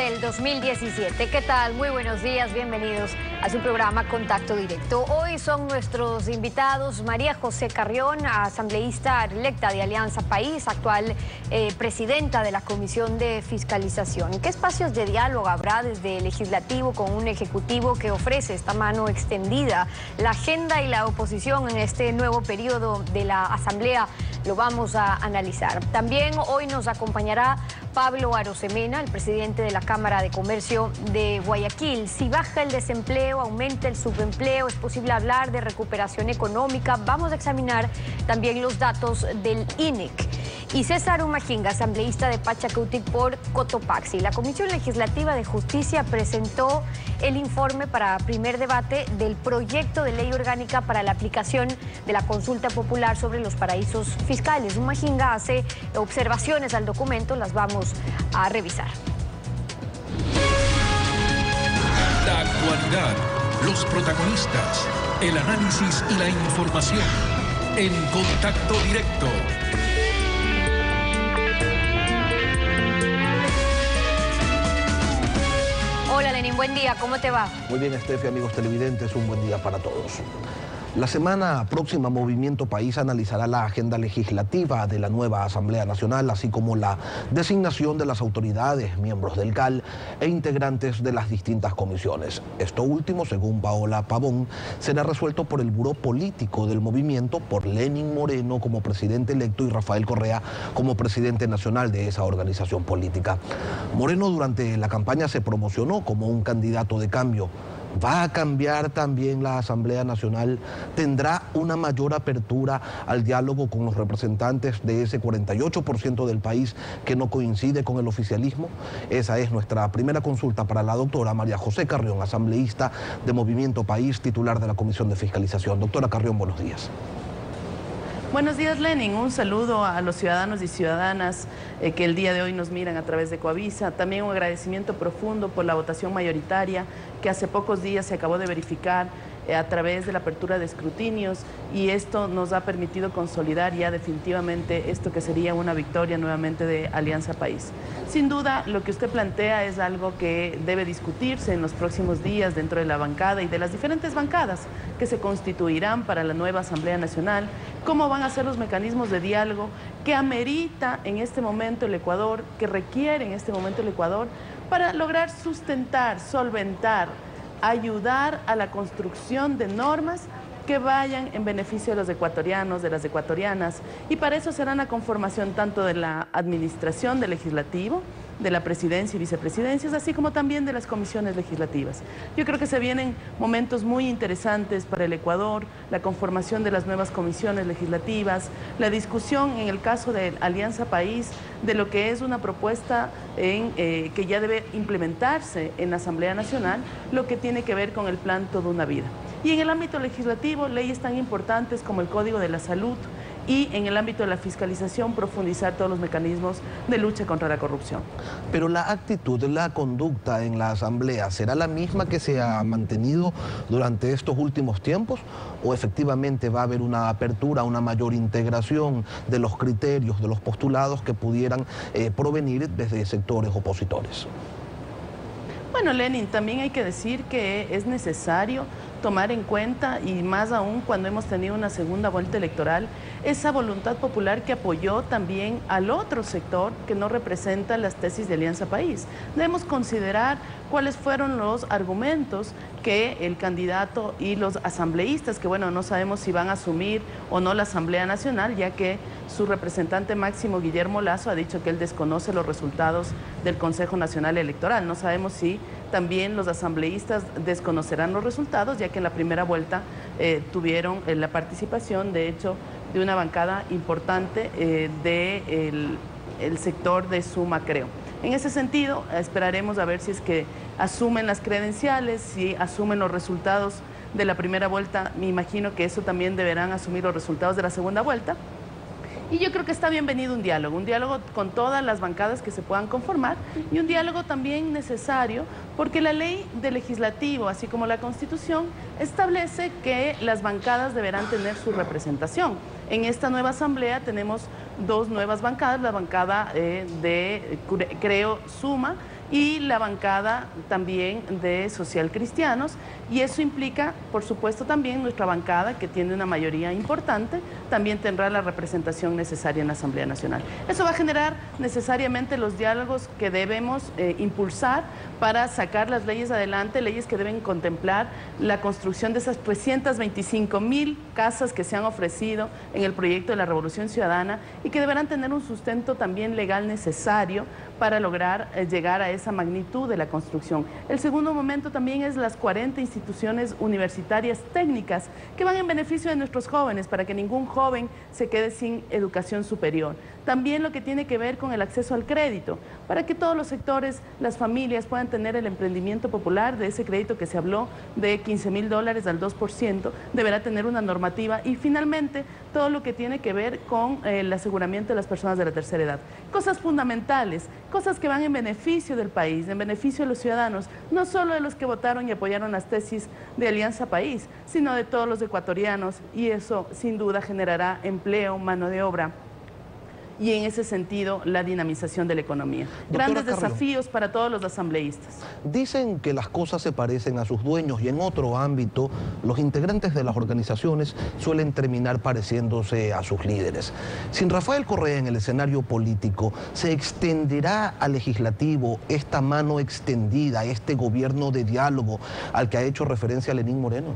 del 2017. ¿Qué tal? Muy buenos días, bienvenidos a su programa Contacto Directo. Hoy son nuestros invitados María José Carrión, asambleísta electa de Alianza País, actual presidenta de la Comisión de Fiscalización. ¿Qué espacios de diálogo habrá desde el Legislativo con un Ejecutivo que ofrece esta mano extendida? La agenda y la oposición en este nuevo periodo de la Asamblea lo vamos a analizar. También hoy nos acompañará Pablo Arosemena, el presidente de la Cámara de Comercio de Guayaquil. Si baja el desempleo, aumenta el subempleo, es posible hablar de recuperación económica. Vamos a examinar también los datos del INEC. Y César Umajinga, asambleísta de Pachacutic por Cotopaxi. La Comisión Legislativa de Justicia presentó el informe para primer debate del proyecto de ley orgánica para la aplicación de la consulta popular sobre los paraísos fiscales. Umajinga hace observaciones al documento, las vamos a revisar. La actualidad, los protagonistas, el análisis y la información en Contacto Directo. Hola Lenin, buen día, ¿cómo te va? Muy bien, Estefi, amigos televidentes, un buen día para todos. La semana próxima, Movimiento País analizará la agenda legislativa de la nueva Asamblea Nacional, así como la designación de las autoridades, miembros del CAL e integrantes de las distintas comisiones. Esto último, según Paola Pavón, será resuelto por el Buró Político del Movimiento, por Lenin Moreno como presidente electo y Rafael Correa como presidente nacional de esa organización política. Moreno durante la campaña se promocionó como un candidato de cambio. ¿Va a cambiar también la Asamblea Nacional? ¿Tendrá una mayor apertura al diálogo con los representantes de ese 48% del país que no coincide con el oficialismo? Esa es nuestra primera consulta para la doctora María José Carrión, asambleísta de Movimiento País, titular de la Comisión de Fiscalización. Doctora Carrión, buenos días. Buenos días, Lenin. Un saludo a los ciudadanos y ciudadanas que el día de hoy nos miran a través de Coavisa. También un agradecimiento profundo por la votación mayoritaria que hace pocos días se acabó de verificar a través de la apertura de escrutinios, y esto nos ha permitido consolidar ya definitivamente esto que sería una victoria nuevamente de Alianza País. Sin duda, lo que usted plantea es algo que debe discutirse en los próximos días dentro de la bancada y de las diferentes bancadas que se constituirán para la nueva Asamblea Nacional. ¿Cómo van a ser los mecanismos de diálogo que amerita en este momento el Ecuador, que requiere en este momento el Ecuador, para lograr sustentar, solventar, ayudar a la construcción de normas que vayan en beneficio de los ecuatorianos, de las ecuatorianas? Y para eso será la conformación tanto de la administración del legislativo, de la presidencia y vicepresidencias, así como también de las comisiones legislativas. Yo creo que se vienen momentos muy interesantes para el Ecuador, la conformación de las nuevas comisiones legislativas, la discusión en el caso de Alianza País de lo que es una propuesta que ya debe implementarse en la Asamblea Nacional, lo que tiene que ver con el plan Toda una Vida. Y en el ámbito legislativo, leyes tan importantes como el Código de la Salud, y en el ámbito de la fiscalización, profundizar todos los mecanismos de lucha contra la corrupción. Pero la actitud, la conducta en la Asamblea, ¿será la misma que se ha mantenido durante estos últimos tiempos? ¿O efectivamente va a haber una apertura, una mayor integración de los criterios, de los postulados que pudieran provenir desde sectores opositores? Bueno, Lenin, también hay que decir que es necesario tomar en cuenta, y más aún cuando hemos tenido una segunda vuelta electoral, esa voluntad popular que apoyó también al otro sector que no representa las tesis de Alianza País. Debemos considerar cuáles fueron los argumentos que el candidato y los asambleístas, que bueno, no sabemos si van a asumir o no la Asamblea Nacional, ya que su representante máximo, Guillermo Lasso, ha dicho que él desconoce los resultados del Consejo Nacional Electoral. No sabemos si también los asambleístas desconocerán los resultados, ya que en la primera vuelta tuvieron la participación, de hecho, de una bancada importante del sector de Suma, creo. En ese sentido, esperaremos a ver si es que asumen las credenciales, si asumen los resultados de la primera vuelta. Me imagino que eso también deberán asumir los resultados de la segunda vuelta. Y yo creo que está bienvenido un diálogo con todas las bancadas que se puedan conformar, y un diálogo también necesario porque la ley del legislativo, así como la Constitución, establece que las bancadas deberán tener su representación. En esta nueva asamblea tenemos dos nuevas bancadas, la bancada de Creo Suma y la bancada también de Social Cristianos, y eso implica, por supuesto, también nuestra bancada, que tiene una mayoría importante, también tendrá la representación necesaria en la Asamblea Nacional. Eso va a generar necesariamente los diálogos que debemos impulsar para sacar las leyes adelante, leyes que deben contemplar la construcción de esas 325.000 casas que se han ofrecido en el proyecto de la Revolución Ciudadana y que deberán tener un sustento también legal necesario para lograr llegar a esa magnitud de la construcción. El segundo momento también es las 40 instituciones universitarias técnicas que van en beneficio de nuestros jóvenes para que ningún joven se quede sin educación superior. También lo que tiene que ver con el acceso al crédito, para que todos los sectores, las familias puedan tener el emprendimiento popular de ese crédito que se habló de $15.000 al 2%, deberá tener una normativa y finalmente todo lo que tiene que ver con el aseguramiento de las personas de la tercera edad. Cosas fundamentales, cosas que van en beneficio del país, en beneficio de los ciudadanos, no solo de los que votaron y apoyaron las tesis de Alianza País, sino de todos los ecuatorianos, y eso sin duda generará empleo, mano de obra y en ese sentido la dinamización de la economía. Grandes desafíos para todos los asambleístas. Dicen que las cosas se parecen a sus dueños y en otro ámbito los integrantes de las organizaciones suelen terminar pareciéndose a sus líderes. Sin Rafael Correa en el escenario político, ¿se extenderá al legislativo esta mano extendida, este gobierno de diálogo al que ha hecho referencia Lenín Moreno?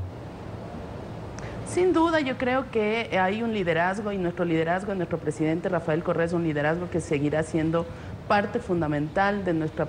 Sin duda, yo creo que hay un liderazgo y nuestro liderazgo, nuestro presidente Rafael Correa es un liderazgo que seguirá siendo parte fundamental de nuestro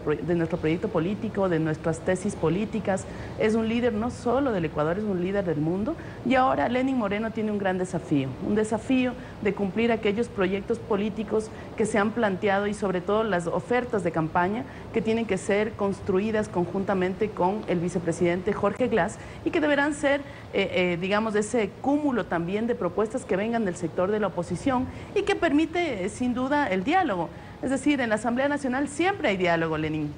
proyecto político, de nuestras tesis políticas. Es un líder no solo del Ecuador, es un líder del mundo. Y ahora Lenín Moreno tiene un gran desafío, un desafío de cumplir aquellos proyectos políticos que se han planteado y sobre todo las ofertas de campaña que tienen que ser construidas conjuntamente con el vicepresidente Jorge Glass y que deberán ser, digamos, ese cúmulo también de propuestas que vengan del sector de la oposición y que permite, sin duda, el diálogo. Es decir, en la Asamblea Nacional siempre hay diálogo, Lenín.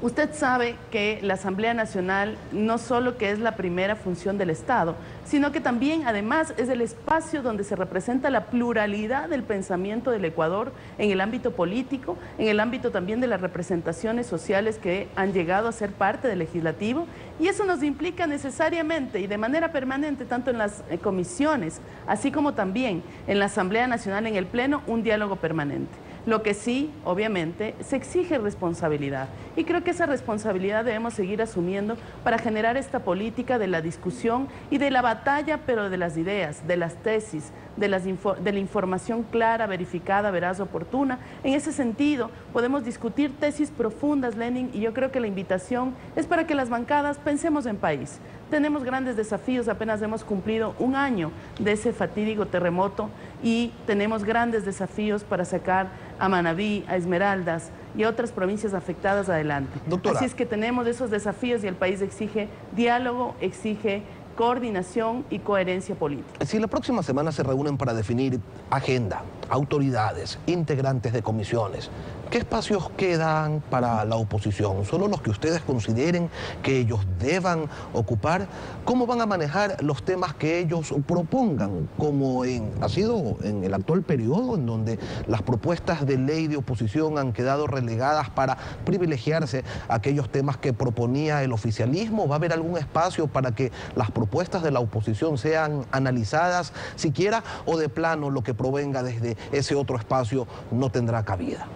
Usted sabe que la Asamblea Nacional no solo que es la primera función del Estado, sino que también, además, es el espacio donde se representa la pluralidad del pensamiento del Ecuador en el ámbito político, en el ámbito también de las representaciones sociales que han llegado a ser parte del legislativo, y eso nos implica necesariamente y de manera permanente, tanto en las comisiones, así como también en la Asamblea Nacional, en el Pleno, un diálogo permanente. Lo que sí, obviamente, se exige responsabilidad. Y creo que esa responsabilidad debemos seguir asumiendo para generar esta política de la discusión y de la batalla, pero de las ideas, de las tesis, de la información clara, verificada, veraz, oportuna. En ese sentido, podemos discutir tesis profundas, Lenín, y yo creo que la invitación es para que las bancadas pensemos en país. Tenemos grandes desafíos, apenas hemos cumplido un año de ese fatídico terremoto y tenemos grandes desafíos para sacar a Manabí, a Esmeraldas y a otras provincias afectadas adelante. Doctora. Así es que tenemos esos desafíos y el país exige diálogo, exige coordinación y coherencia política. Si la próxima semana se reúnen para definir agenda, autoridades, integrantes de comisiones, ¿qué espacios quedan para la oposición? ¿Solo los que ustedes consideren que ellos deban ocupar? ¿Cómo van a manejar los temas que ellos propongan? Como ha sido en el actual periodo, en donde las propuestas de ley de oposición han quedado relegadas para privilegiarse aquellos temas que proponía el oficialismo. ¿Va a haber algún espacio para que las propuestas de la oposición sean analizadas siquiera, o de plano lo que provenga desde ese otro espacio no tendrá cabida?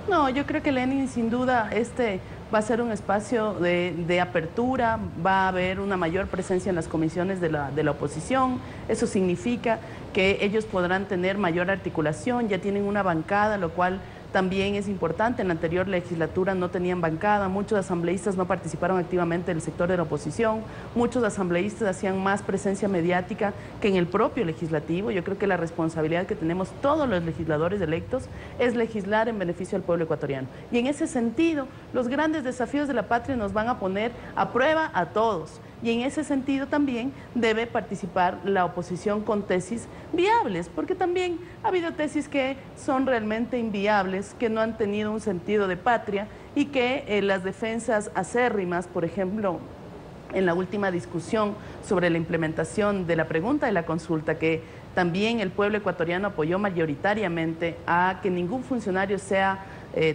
No, yo creo que, Lenín, sin duda, va a ser un espacio de apertura, va a haber una mayor presencia en las comisiones de la oposición. Eso significa que ellos podrán tener mayor articulación, ya tienen una bancada, lo cual también es importante. En la anterior legislatura no tenían bancada, muchos asambleístas no participaron activamente del sector de la oposición, muchos asambleístas hacían más presencia mediática que en el propio legislativo. Yo creo que la responsabilidad que tenemos todos los legisladores electos es legislar en beneficio del pueblo ecuatoriano. Y en ese sentido, los grandes desafíos de la patria nos van a poner a prueba a todos. Y en ese sentido también debe participar la oposición con tesis viables, porque también ha habido tesis que son realmente inviables, que no han tenido un sentido de patria y que las defensas acérrimas, por ejemplo, en la última discusión sobre la implementación de la pregunta de la consulta, que también el pueblo ecuatoriano apoyó mayoritariamente a que ningún funcionario sea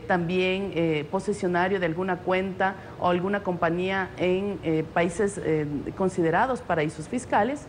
también posesionario de alguna cuenta o alguna compañía en países considerados paraísos fiscales.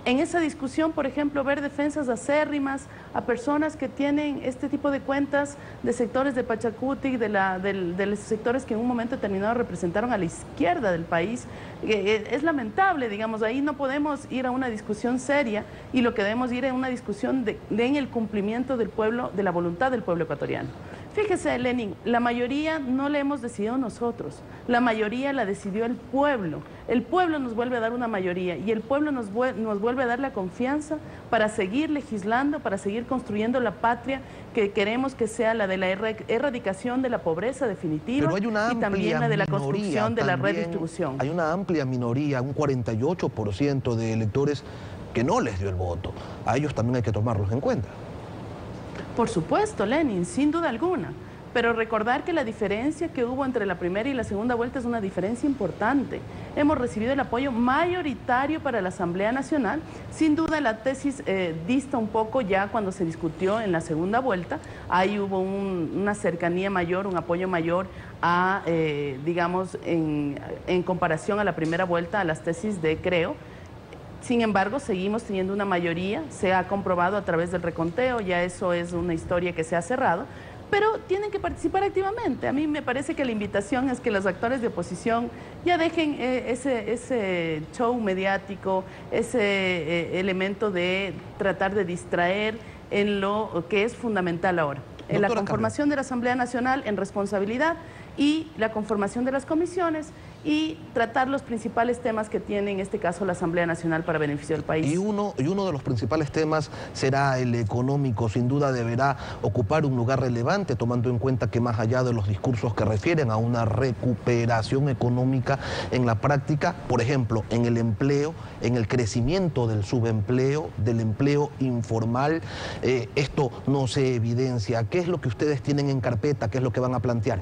En esa discusión, por ejemplo, ver defensas acérrimas a personas que tienen este tipo de cuentas de sectores de Pachacuti, de los sectores que en un momento determinado representaron a la izquierda del país, es lamentable, digamos, ahí no podemos ir a una discusión seria y lo que debemos ir a una discusión en el cumplimiento del pueblo, de la voluntad del pueblo ecuatoriano. Fíjese, Lenin, la mayoría no la hemos decidido nosotros, la mayoría la decidió el pueblo nos vuelve a dar una mayoría y el pueblo nos vuelve a dar la confianza para seguir legislando, para seguir construyendo la patria que queremos que sea la de la erradicación de la pobreza definitiva y también la de la construcción de la redistribución. Hay una amplia minoría, un 48% de electores que no les dio el voto. A ellos también hay que tomarlos en cuenta. Por supuesto, Lenin, sin duda alguna. Pero recordar que la diferencia que hubo entre la primera y la segunda vuelta es una diferencia importante. Hemos recibido el apoyo mayoritario para la Asamblea Nacional. Sin duda la tesis dista un poco ya cuando se discutió en la segunda vuelta. Ahí hubo una cercanía mayor, un apoyo mayor a, digamos, en comparación a la primera vuelta, a las tesis de Creo. Sin embargo, seguimos teniendo una mayoría, se ha comprobado a través del reconteo, ya eso es una historia que se ha cerrado, pero tienen que participar activamente. A mí me parece que la invitación es que los actores de oposición ya dejen ese show mediático, ese elemento de tratar de distraer en lo que es fundamental ahora. En la conformación de la Asamblea Nacional en responsabilidad y la conformación de las comisiones y tratar los principales temas que tiene en este caso la Asamblea Nacional para beneficio del país. Y uno de los principales temas será el económico. Sin duda deberá ocupar un lugar relevante, tomando en cuenta que más allá de los discursos que refieren a una recuperación económica en la práctica, por ejemplo, en el empleo, en el crecimiento del subempleo, del empleo informal, esto no se evidencia. ¿Qué es lo que ustedes tienen en carpeta? ¿Qué es lo que van a plantear?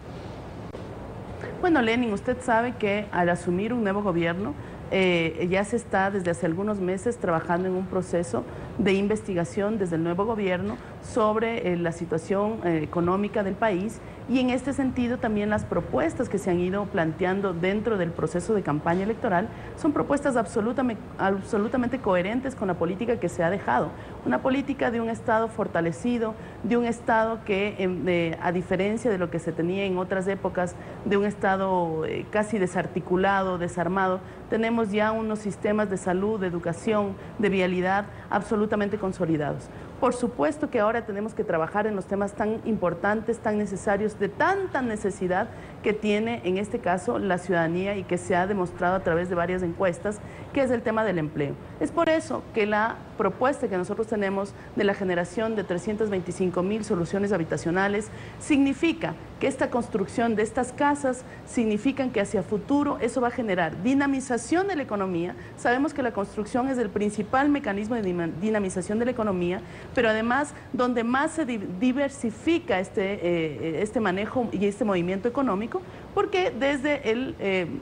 Bueno, Lenin, usted sabe que al asumir un nuevo gobierno ya se está desde hace algunos meses trabajando en un proceso de investigación desde el nuevo gobierno sobre la situación económica del país y en este sentido también las propuestas que se han ido planteando dentro del proceso de campaña electoral son propuestas absolutamente coherentes con la política que se ha dejado. Una política de un Estado fortalecido, de un Estado que a diferencia de lo que se tenía en otras épocas, de un Estado casi desarticulado, desarmado, tenemos ya unos sistemas de salud, de educación, de vialidad absolutamente consolidados. Por supuesto que ahora tenemos que trabajar en los temas tan importantes, tan necesarios, de tanta necesidad que tiene en este caso la ciudadanía y que se ha demostrado a través de varias encuestas, que es el tema del empleo. Es por eso que la propuesta que nosotros tenemos de la generación de 325.000 soluciones habitacionales significa que esta construcción de estas casas significan que hacia futuro eso va a generar dinamización de la economía. Sabemos que la construcción es el principal mecanismo de dinamización de la economía, pero además donde más se diversifica este manejo y este movimiento económico, porque desde el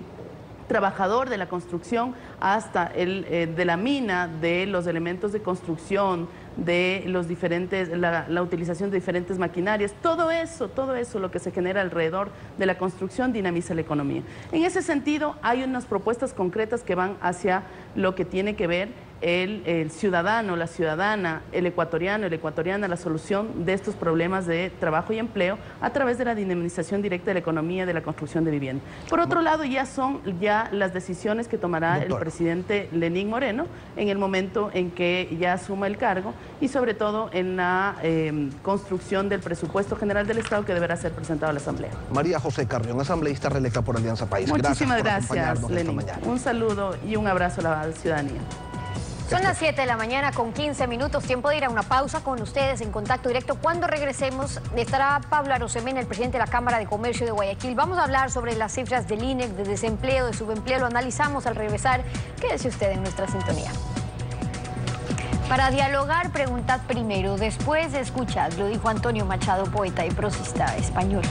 trabajador de la construcción hasta el de la mina, de los elementos de construcción, de los diferentes, la utilización de diferentes maquinarias, todo eso lo que se genera alrededor de la construcción dinamiza la economía. En ese sentido hay unas propuestas concretas que van hacia lo que tiene que ver el ciudadano, la ciudadana, el ecuatoriano, la ecuatoriana, la solución de estos problemas de trabajo y empleo a través de la dinamización directa de la economía, de la construcción de vivienda. Por otro lado, ya son las decisiones que tomará el presidente Lenín Moreno en el momento en que ya asuma el cargo y sobre todo en la construcción del presupuesto general del Estado que deberá ser presentado a la Asamblea. María José Carrión, asambleísta reelecta por Alianza País. Muchísimas gracias, Lenín. Un saludo y un abrazo a la ciudadanía. Son las 7 de la mañana con 15 minutos, tiempo de ir a una pausa con ustedes en Contacto Directo. Cuando regresemos estará Pablo Arosemena, el presidente de la Cámara de Comercio de Guayaquil. Vamos a hablar sobre las cifras del INEC, de desempleo, de subempleo, lo analizamos al regresar. Quédese usted en nuestra sintonía. Para dialogar, preguntad primero, después escuchad, lo dijo Antonio Machado, poeta y prosista español.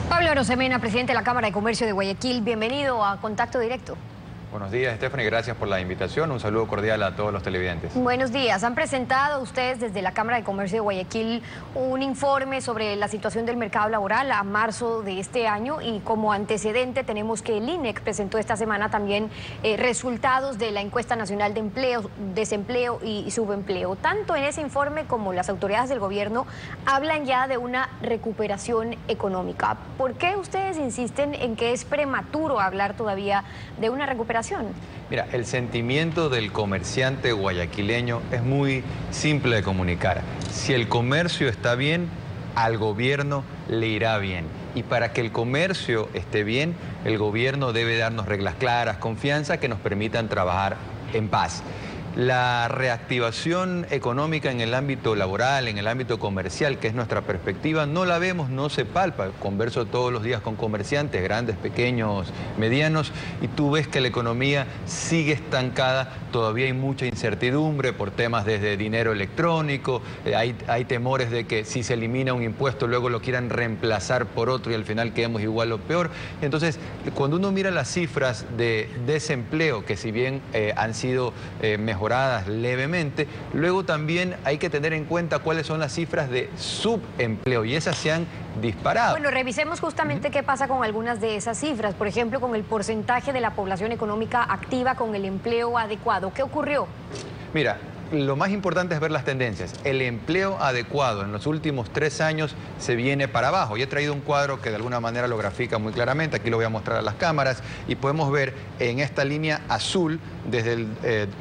Pablo Arosemena, presidente de la Cámara de Comercio de Guayaquil, bienvenido a Contacto Directo. Buenos días, Stephanie, gracias por la invitación. Un saludo cordial a todos los televidentes. Buenos días. Han presentado ustedes desde la Cámara de Comercio de Guayaquil un informe sobre la situación del mercado laboral a marzo de este año, y como antecedente tenemos que el INEC presentó esta semana también resultados de la encuesta nacional de empleo, desempleo y subempleo. Tanto en ese informe como las autoridades del gobierno hablan ya de una recuperación económica. ¿Por qué ustedes insisten en que es prematuro hablar todavía de una recuperación? Mira, el sentimiento del comerciante guayaquileño es muy simple de comunicar. Si el comercio está bien, al gobierno le irá bien. Y para que el comercio esté bien, el gobierno debe darnos reglas claras, confianza, que nos permitan trabajar en paz. La reactivación económica en el ámbito laboral, en el ámbito comercial, que es nuestra perspectiva, no la vemos, no se palpa. Converso todos los días con comerciantes, grandes, pequeños, medianos, y tú ves que la economía sigue estancada. Todavía hay mucha incertidumbre por temas desde dinero electrónico, hay temores de que si se elimina un impuesto luego lo quieran reemplazar por otro y al final quedemos igual o peor. Entonces, cuando uno mira las cifras de desempleo, que si bien han sido mejoradas levemente, luego también hay que tener en cuenta cuáles son las cifras de subempleo, y esas se han disparado. Bueno, revisemos justamente qué pasa con algunas de esas cifras. Por ejemplo, con el porcentaje de la población económica activa con el empleo adecuado. ¿Qué ocurrió? Mira, lo más importante es ver las tendencias. El empleo adecuado en los últimos 3 años se viene para abajo. Y he traído un cuadro que de alguna manera lo grafica muy claramente. Aquí lo voy a mostrar a las cámaras y podemos ver en esta línea azul desde el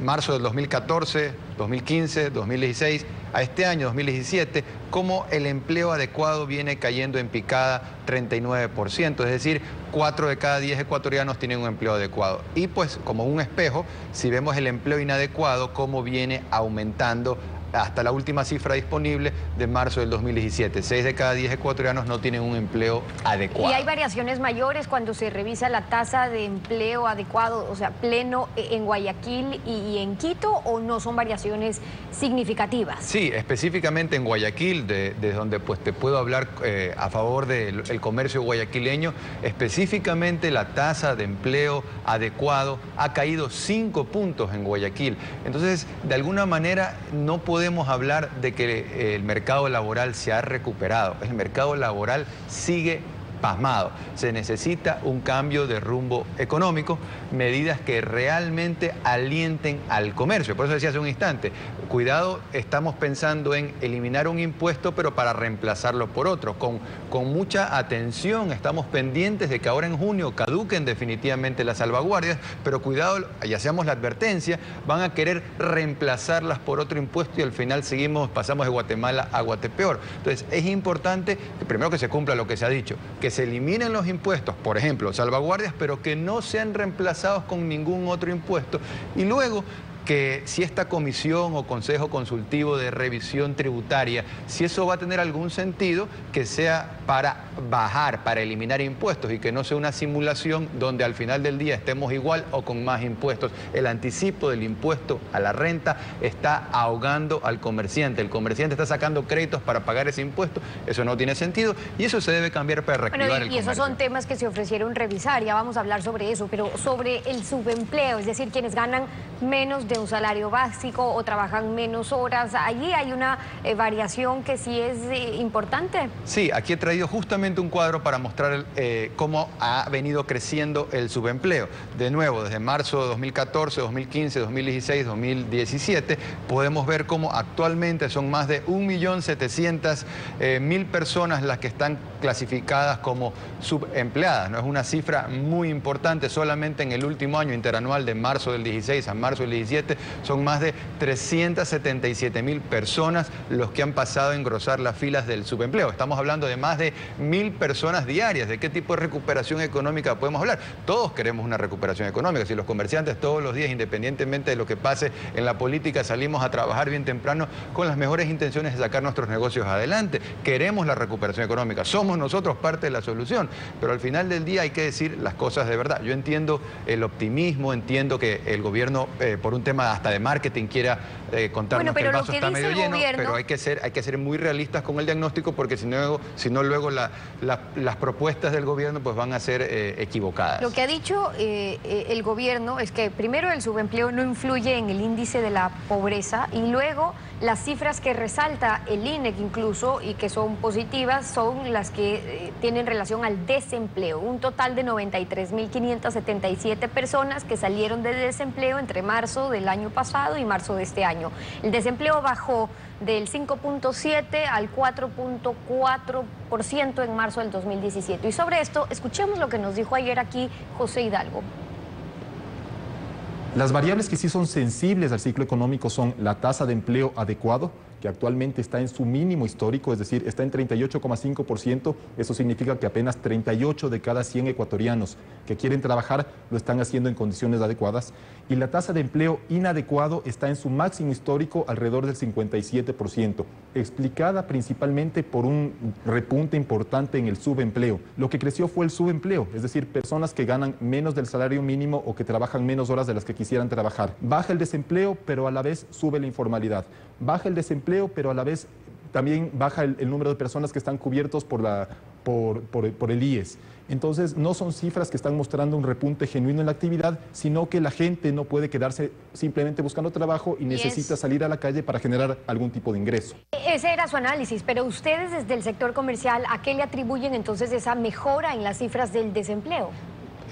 marzo del 2014, 2015, 2016 a este año, 2017, cómo el empleo adecuado viene cayendo en picada 39%, es decir, 4 de cada 10 ecuatorianos tienen un empleo adecuado. Y pues, como un espejo, si vemos el empleo inadecuado, cómo viene aumentando hasta la última cifra disponible de marzo del 2017. 6 de cada 10 ecuatorianos no tienen un empleo adecuado. ¿Y hay variaciones mayores cuando se revisa la tasa de empleo adecuado, o sea, pleno, en Guayaquil y en Quito, o no son variaciones significativas? Sí, específicamente en Guayaquil, de donde pues te puedo hablar a favor del comercio guayaquileño. Específicamente la tasa de empleo adecuado ha caído 5 puntos en Guayaquil. Entonces, de alguna manera no podemos hablar de que el mercado laboral se ha recuperado. El mercado laboral sigue pasmado. Se necesita un cambio de rumbo económico, medidas que realmente alienten al comercio. Por eso decía hace un instante, cuidado, estamos pensando en eliminar un impuesto, pero para reemplazarlo por otro. Con mucha atención, estamos pendientes de que ahora en junio caduquen definitivamente las salvaguardias, pero cuidado, ya hacemos la advertencia, van a querer reemplazarlas por otro impuesto y al final pasamos de Guatemala a Guatepeor. Entonces, es importante que primero que se cumpla lo que se ha dicho, que se eliminen los impuestos, por ejemplo, salvaguardias, pero que no sean reemplazados con ningún otro impuesto. Y luego, que si esta comisión o consejo consultivo de revisión tributaria, si eso va a tener algún sentido, que sea para bajar, para eliminar impuestos y que no sea una simulación donde al final del día estemos igual o con más impuestos. El anticipo del impuesto a la renta está ahogando al comerciante. El comerciante está sacando créditos para pagar ese impuesto. Eso no tiene sentido y eso se debe cambiar para reactivar el comercio. Y esos son temas que se ofrecieron revisar, ya vamos a hablar sobre eso, pero sobre el subempleo, es decir, quienes ganan menos de un salario básico o trabajan menos horas, allí hay una variación que sí es importante. Sí, aquí he traído justamente un cuadro para mostrar cómo ha venido creciendo el subempleo. De nuevo, desde marzo de 2014, 2015, 2016, 2017, podemos ver cómo actualmente son más de 1.700.000 personas las que están clasificadas como subempleadas. ¿No? Es una cifra muy importante. Solamente en el último año interanual de marzo del 16 a marzo del 17 son más de 377.000 personas los que han pasado a engrosar las filas del subempleo. Estamos hablando de más de 1.000 personas diarias. ¿De qué tipo de recuperación económica podemos hablar? Todos queremos una recuperación económica. Si los comerciantes todos los días, independientemente de lo que pase en la política, salimos a trabajar bien temprano con las mejores intenciones de sacar nuestros negocios adelante. Queremos la recuperación económica. Somos nosotros parte de la solución. Pero al final del día hay que decir las cosas de verdad. Yo entiendo el optimismo, entiendo que el gobierno, por un tema tema hasta de marketing quiera contarnos que el vaso está medio lleno, pero hay que ser muy realistas con el diagnóstico, porque si no luego las propuestas del gobierno pues van a ser equivocadas. Lo que ha dicho el gobierno es que primero el subempleo no influye en el índice de la pobreza, y luego las cifras que resalta el INEC incluso y que son positivas son las que tienen relación al desempleo. Un total de 93.577 personas que salieron de desempleo entre marzo del año pasado y marzo de este año. El desempleo bajó del 5.7 al 4.4% en marzo del 2017. Y sobre esto, escuchemos lo que nos dijo ayer aquí José Hidalgo. Las variables que sí son sensibles al ciclo económico son la tasa de empleo adecuado, que actualmente está en su mínimo histórico, es decir, está en 38,5%. Eso significa que apenas 38 de cada 100 ecuatorianos que quieren trabajar lo están haciendo en condiciones adecuadas. Y la tasa de empleo inadecuado está en su máximo histórico, alrededor del 57%, explicada principalmente por un repunte importante en el subempleo. Lo que creció fue el subempleo, es decir, personas que ganan menos del salario mínimo o que trabajan menos horas de las que quisieran trabajar. Baja el desempleo, pero a la vez sube la informalidad. Baja el desempleo, pero a la vez también baja el número de personas que están cubiertos por el IES. Entonces, no son cifras que están mostrando un repunte genuino en la actividad, sino que la gente no puede quedarse simplemente buscando trabajo y necesita salir a la calle para generar algún tipo de ingreso. Ese era su análisis, pero ustedes desde el sector comercial, ¿a qué le atribuyen entonces esa mejora en las cifras del desempleo?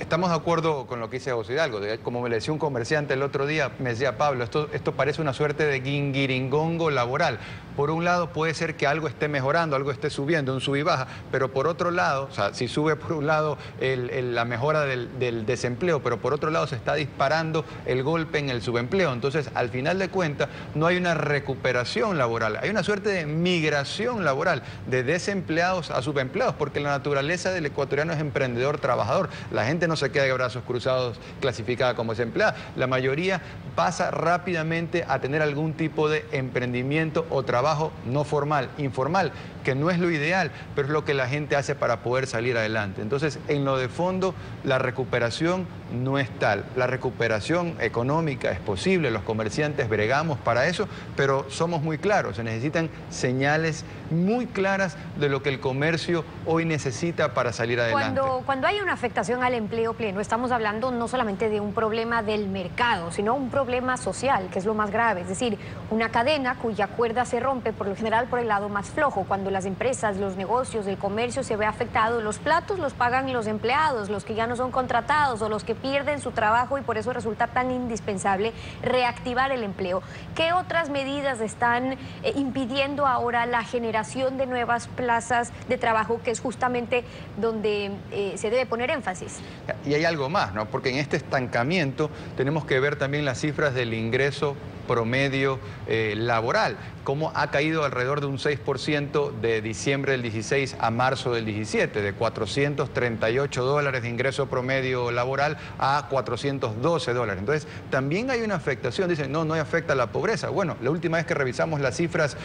Estamos de acuerdo con lo que dice José Hidalgo. Como me le decía un comerciante el otro día, me decía: Pablo, esto parece una suerte de guinguiringongo laboral. Por un lado puede ser que algo esté mejorando, algo esté subiendo, un sub y baja, pero por otro lado, o sea, si sube por un lado la mejora del desempleo, pero por otro lado se está disparando el golpe en el subempleo. Entonces, al final de cuentas, no hay una recuperación laboral, hay una suerte de migración laboral de desempleados a subempleados, porque la naturaleza del ecuatoriano es emprendedor, trabajador. La gente no se queda de brazos cruzados clasificada como desempleada. La mayoría pasa rápidamente a tener algún tipo de emprendimiento o trabajo no formal, informal, que no es lo ideal, pero es lo que la gente hace para poder salir adelante. Entonces, en lo de fondo, la recuperación no es tal. La recuperación económica es posible, los comerciantes bregamos para eso, pero somos muy claros, se necesitan señales muy claras de lo que el comercio hoy necesita para salir adelante. Cuando hay una afectación al empleo pleno, estamos hablando no solamente de un problema del mercado, sino un problema social, que es lo más grave. Es decir, una cadena cuya cuerda se rompe por lo general por el lado más flojo. Cuando las empresas, los negocios, el comercio se ve afectado, los platos los pagan los empleados, los que ya no son contratados o los que pierden su trabajo, y por eso resulta tan indispensable reactivar el empleo. ¿Qué otras medidas están impidiendo ahora la generación de nuevas plazas de trabajo, que es justamente donde se debe poner énfasis? Y hay algo más, ¿no? Porque en este estancamiento tenemos que ver también las cifras del ingreso promedio laboral, cómo ha caído alrededor de un 6% de diciembre del 16 a marzo del 17, de $438 de ingreso promedio laboral a $412. Entonces, también hay una afectación. Dicen, no afecta a la pobreza. Bueno, la última vez que revisamos las cifras,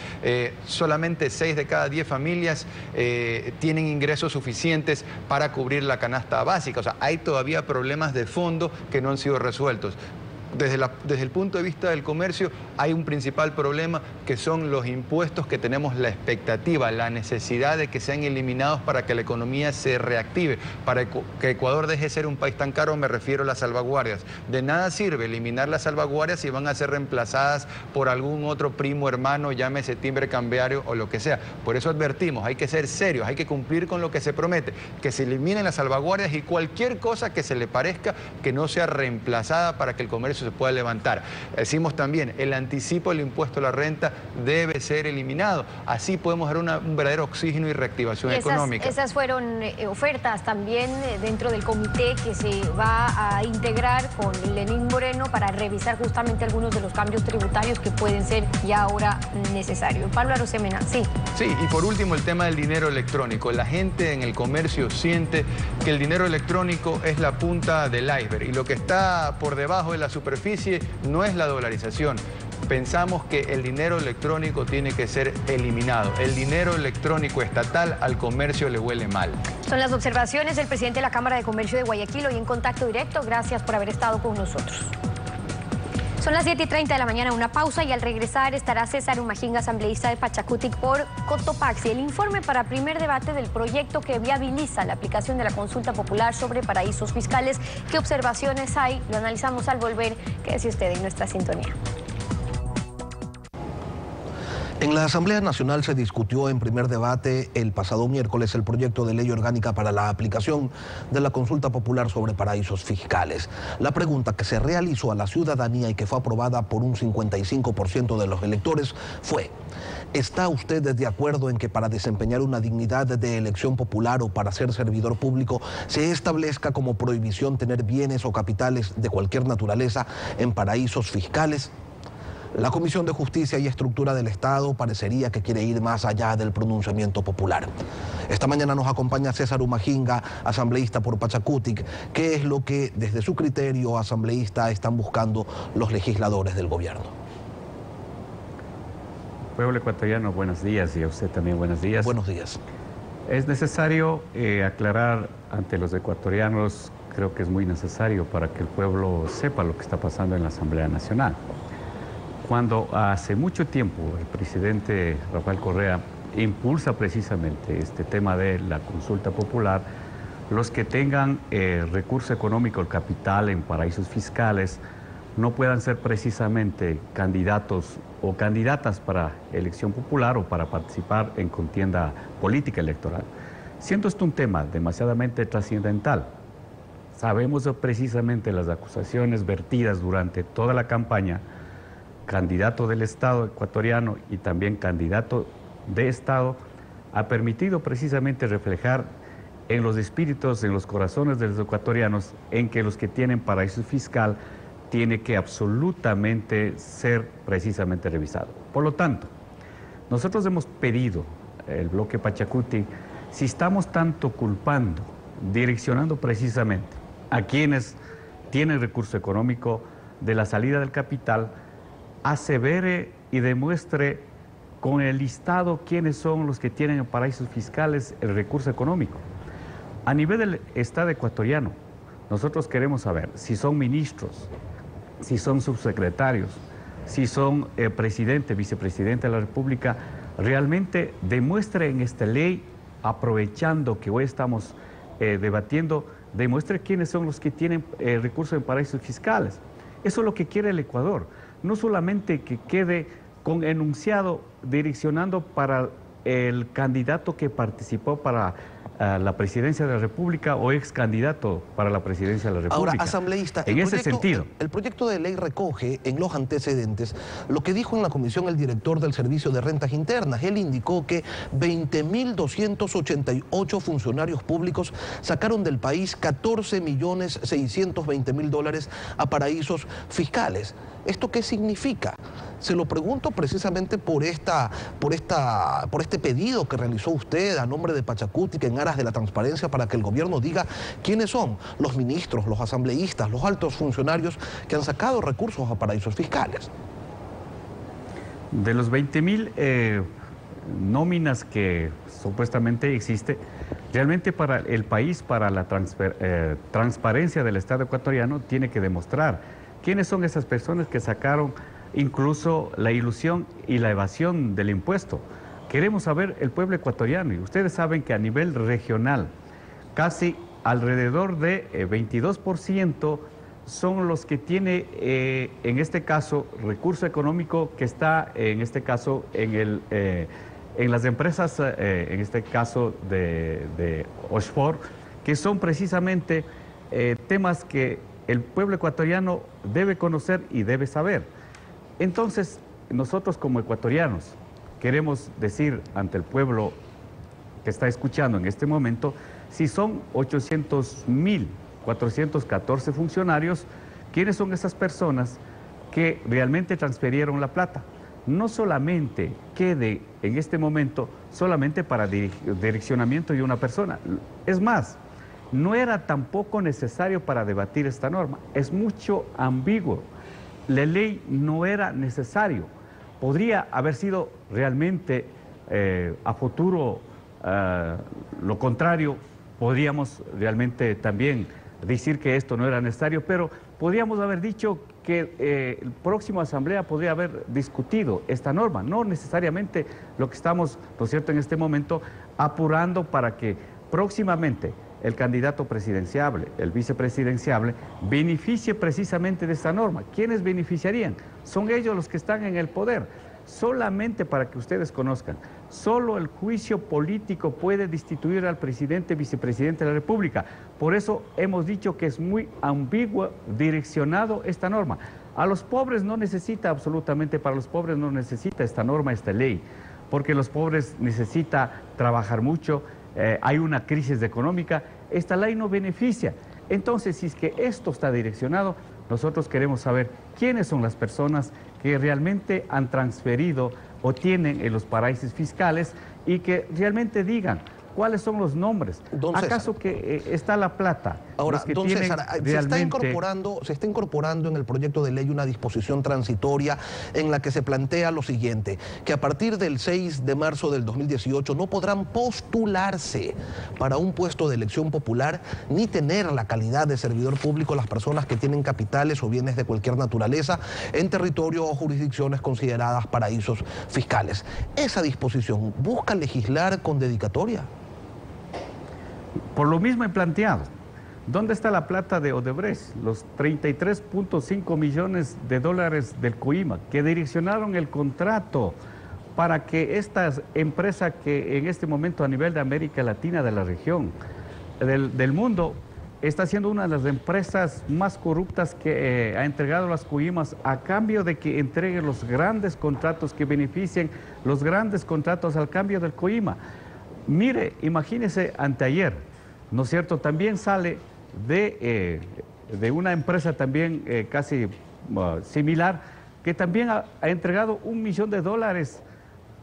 solamente 6 de cada 10 familias tienen ingresos suficientes para cubrir la canasta básica. O sea, hay todavía problemas de fondo que no han sido resueltos. Desde el punto de vista del comercio hay un principal problema, que son los impuestos que tenemos la expectativa, la necesidad de que sean eliminados para que la economía se reactive, para que Ecuador deje de ser un país tan caro. Me refiero a las salvaguardias. De nada sirve eliminar las salvaguardias si van a ser reemplazadas por algún otro primo hermano, llámese timbre cambiario o lo que sea. Por eso advertimos, hay que ser serios, hay que cumplir con lo que se promete, que se eliminen las salvaguardias y cualquier cosa que se le parezca que no sea reemplazada para que el comercio se pueda levantar. Decimos también, el anticipo del impuesto a la renta debe ser eliminado. Así podemos dar un verdadero oxígeno y reactivación económica. Esas fueron ofertas también dentro del comité que se va a integrar con Lenín Moreno para revisar justamente algunos de los cambios tributarios que pueden ser ya ahora necesarios. Pablo Arosemena, sí. Sí, y por último el tema del dinero electrónico. La gente en el comercio siente que el dinero electrónico es la punta del iceberg y lo que está por debajo de la superficie no es la dolarización. Pensamos que el dinero electrónico tiene que ser eliminado. El dinero electrónico estatal al comercio le huele mal. Son las observaciones del presidente de la Cámara de Comercio de Guayaquil, hoy en Contacto Directo. Gracias por haber estado con nosotros. Son las 7:30 de la mañana, una pausa y al regresar estará César Umajinga, asambleísta de Pachacutic por Cotopaxi. El informe para primer debate del proyecto que viabiliza la aplicación de la consulta popular sobre paraísos fiscales. ¿Qué observaciones hay? Lo analizamos al volver. Quédese usted en nuestra sintonía. En la Asamblea Nacional se discutió en primer debate el pasado miércoles el proyecto de ley orgánica para la aplicación de la consulta popular sobre paraísos fiscales. La pregunta que se realizó a la ciudadanía y que fue aprobada por un 55% de los electores fue: ¿está usted de acuerdo en que para desempeñar una dignidad de elección popular o para ser servidor público se establezca como prohibición tener bienes o capitales de cualquier naturaleza en paraísos fiscales? La Comisión de Justicia y Estructura del Estado parecería que quiere ir más allá del pronunciamiento popular. Esta mañana nos acompaña César Umajinga, asambleísta por Pachacutic. ¿Qué es lo que, desde su criterio asambleísta, están buscando los legisladores del gobierno? Pueblo ecuatoriano, buenos días, y a usted también buenos días. Buenos días. Es necesario aclarar ante los ecuatorianos, creo que es muy necesario para que el pueblo sepa lo que está pasando en la Asamblea Nacional. Cuando hace mucho tiempo el presidente Rafael Correa impulsa precisamente este tema de la consulta popular, los que tengan recurso económico, el capital en paraísos fiscales, no puedan ser precisamente candidatos o candidatas para elección popular o para participar en contienda política electoral. Siendo esto un tema demasiadamente trascendental, sabemos precisamente las acusaciones vertidas durante toda la campaña, candidato del Estado ecuatoriano y también candidato de Estado, ha permitido precisamente reflejar en los espíritus, en los corazones de los ecuatorianos, en que los que tienen paraíso fiscal tiene que absolutamente ser precisamente revisado. Por lo tanto, nosotros hemos pedido, el bloque Pachacutic, si estamos tanto culpando, direccionando precisamente a quienes tienen recurso económico de la salida del capital, asevere y demuestre con el listado quiénes son los que tienen en paraísos fiscales el recurso económico. A nivel del Estado ecuatoriano, nosotros queremos saber si son ministros, si son subsecretarios, si son presidente, vicepresidente de la República, realmente demuestre en esta ley, aprovechando que hoy estamos debatiendo, demuestre quiénes son los que tienen recursos en paraísos fiscales. Eso es lo que quiere el Ecuador. No solamente que quede con enunciado direccionando para el candidato que participó para la presidencia de la República o ex candidato para la presidencia de la República. Ahora, asambleísta, en ese sentido, el proyecto de ley recoge en los antecedentes lo que dijo en la comisión el director del Servicio de Rentas Internas. Él indicó que 20.288 funcionarios públicos sacaron del país 14.620.000 dólares a paraísos fiscales. ¿Esto qué significa? Se lo pregunto precisamente por este pedido que realizó usted a nombre de Pachacutic en aras de la transparencia, para que el gobierno diga quiénes son los ministros, los asambleístas, los altos funcionarios que han sacado recursos a paraísos fiscales. De los 20.000 nóminas que supuestamente existe, realmente para el país, para la transparencia del Estado ecuatoriano, tiene que demostrar quiénes son esas personas que sacaron incluso la ilusión y la evasión del impuesto. Queremos saber el pueblo ecuatoriano, y ustedes saben que a nivel regional casi alrededor de 22% son los que tiene en este caso recurso económico que está en este caso en las empresas, en este caso de Oxford, que son precisamente temas que el pueblo ecuatoriano debe conocer y debe saber. Entonces, nosotros como ecuatorianos queremos decir ante el pueblo que está escuchando en este momento, si son 800.414 funcionarios, ¿quiénes son esas personas que realmente transfirieron la plata? No solamente quede en este momento solamente para direccionamiento de una persona. Es más, no era tampoco necesario para debatir esta norma. Es mucho ambiguo. La ley no era necesario. Podría haber sido realmente a futuro lo contrario. Podríamos realmente también decir que esto no era necesario, pero podríamos haber dicho que el próximo asamblea podría haber discutido esta norma, no necesariamente lo que estamos, ¿no es cierto?, en este momento apurando para que próximamente el candidato presidenciable, el vicepresidenciable, beneficie precisamente de esta norma. ¿Quiénes beneficiarían? Son ellos los que están en el poder. Solamente para que ustedes conozcan, solo el juicio político puede destituir al presidente, vicepresidente de la República. Por eso hemos dicho que es muy ambiguo, direccionado esta norma. A los pobres no necesita absolutamente, para los pobres no necesita esta norma, esta ley, porque los pobres necesitan trabajar mucho, hay una crisis económica, esta ley no beneficia. Entonces, si es que esto está direccionado, nosotros queremos saber quiénes son las personas que realmente han transferido o tienen en los paraísos fiscales y que realmente digan cuáles son los nombres. ¿Acaso que está la plata? Ahora, don César, se está incorporando en el proyecto de ley una disposición transitoria en la que se plantea lo siguiente, que a partir del 6 de marzo del 2018 no podrán postularse para un puesto de elección popular ni tener la calidad de servidor público las personas que tienen capitales o bienes de cualquier naturaleza en territorio o jurisdicciones consideradas paraísos fiscales. Esa disposición busca legislar con dedicatoria. Por lo mismo he planteado, ¿dónde está la plata de Odebrecht? Los 33.5 millones de dólares del COIMA que direccionaron el contrato para que esta empresa que en este momento a nivel de América Latina, de la región, del mundo, está siendo una de las empresas más corruptas que ha entregado las COIMAs a cambio de que entregue los grandes contratos que beneficien los grandes contratos al cambio del COIMA. Mire, imagínese anteayer, ¿no es cierto? También sale de una empresa también casi similar, que también ha entregado $1 millón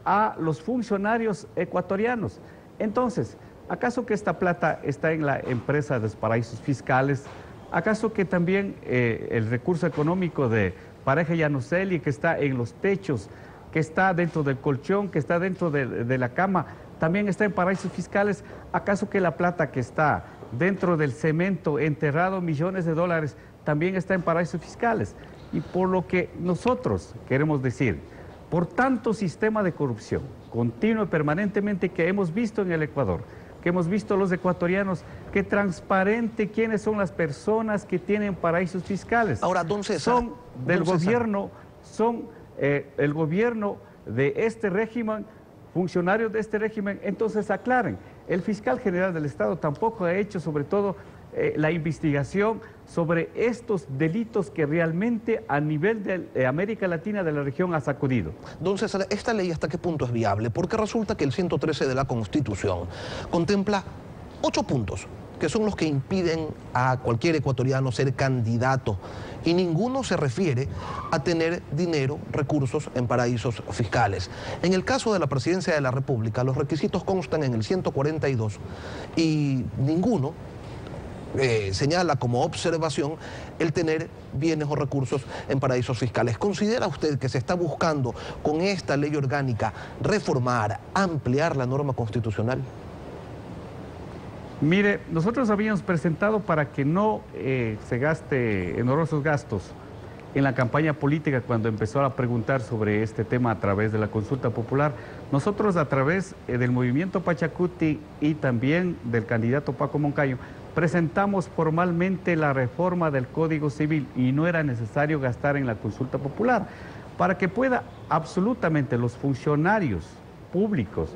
a los funcionarios ecuatorianos. Entonces, ¿acaso que esta plata está en la empresa de los paraísos fiscales? ¿Acaso que también el recurso económico de Pareja Llanuselli, que está en los techos, que está dentro del colchón, que está dentro de la cama, también está en paraísos fiscales? ¿Acaso que la plata que está dentro del cemento enterrado, millones de dólares, también está en paraísos fiscales? Y por lo que nosotros queremos decir, por tanto sistema de corrupción continuo y permanentemente que hemos visto en el Ecuador, que hemos visto los ecuatorianos, que transparente quiénes son las personas que tienen paraísos fiscales. Ahora, don César, son del gobierno, son el gobierno de este régimen, funcionarios de este régimen. Entonces aclaren, el fiscal general del Estado tampoco ha hecho sobre todo la investigación sobre estos delitos que realmente a nivel de América Latina, de la región, ha sacudido. Don César, ¿esta ley hasta qué punto es viable? Porque resulta que el 113 de la Constitución contempla 8 puntos, que son los que impiden a cualquier ecuatoriano ser candidato, y ninguno se refiere a tener dinero, recursos en paraísos fiscales. En el caso de la Presidencia de la República, los requisitos constan en el 142 y ninguno señala como observación el tener bienes o recursos en paraísos fiscales. ¿Considera usted que se está buscando con esta ley orgánica reformar, ampliar la norma constitucional? Mire, nosotros habíamos presentado para que no se gaste en honrosos gastos en la campaña política cuando empezó a preguntar sobre este tema a través de la consulta popular. Nosotros a través del movimiento Pachacuti y también del candidato Paco Moncayo presentamos formalmente la reforma del Código Civil y no era necesario gastar en la consulta popular para que pueda absolutamente los funcionarios públicos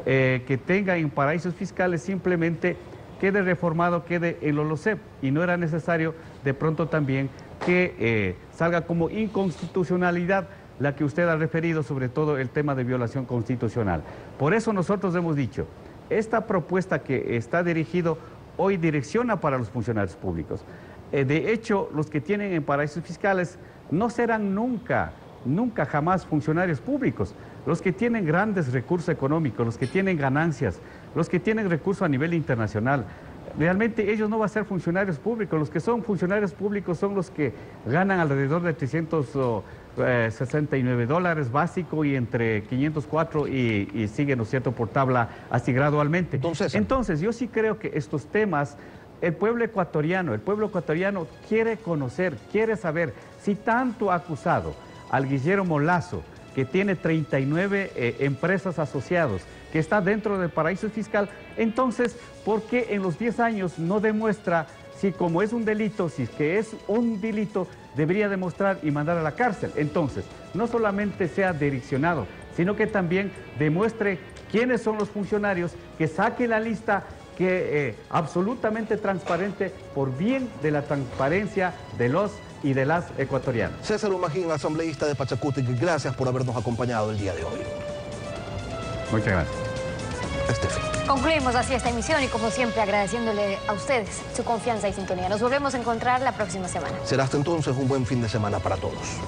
que tengan en paraísos fiscales simplemente quede reformado, quede en LOLOSEP, y no era necesario de pronto también que salga como inconstitucionalidad la que usted ha referido, sobre todo el tema de violación constitucional. Por eso nosotros hemos dicho, esta propuesta que está dirigido hoy direcciona para los funcionarios públicos. De hecho, los que tienen en paraísos fiscales no serán nunca jamás funcionarios públicos. Los que tienen grandes recursos económicos, los que tienen ganancias, los que tienen recursos a nivel internacional, realmente ellos no van a ser funcionarios públicos. Los que son funcionarios públicos son los que ganan alrededor de $369 básico y entre 504 y sigue, ¿no es cierto?, por tabla así gradualmente. Entonces yo sí creo que estos temas el pueblo ecuatoriano quiere conocer, quiere saber si tanto ha acusado al Guillermo Lasso, que tiene 39 empresas asociadas, que está dentro del paraíso fiscal, entonces, ¿por qué en los 10 años no demuestra si como es un delito, si es que es un delito, debería demostrar y mandar a la cárcel? Entonces, no solamente sea direccionado, sino que también demuestre quiénes son los funcionarios, que saque la lista que absolutamente transparente por bien de la transparencia de los y de las ecuatorianas. César Humagín, asambleísta de Pachacutic, gracias por habernos acompañado el día de hoy. Muchas gracias. Concluimos así esta emisión y como siempre agradeciéndole a ustedes su confianza y sintonía. Nos volvemos a encontrar la próxima semana. Será hasta entonces un buen fin de semana para todos.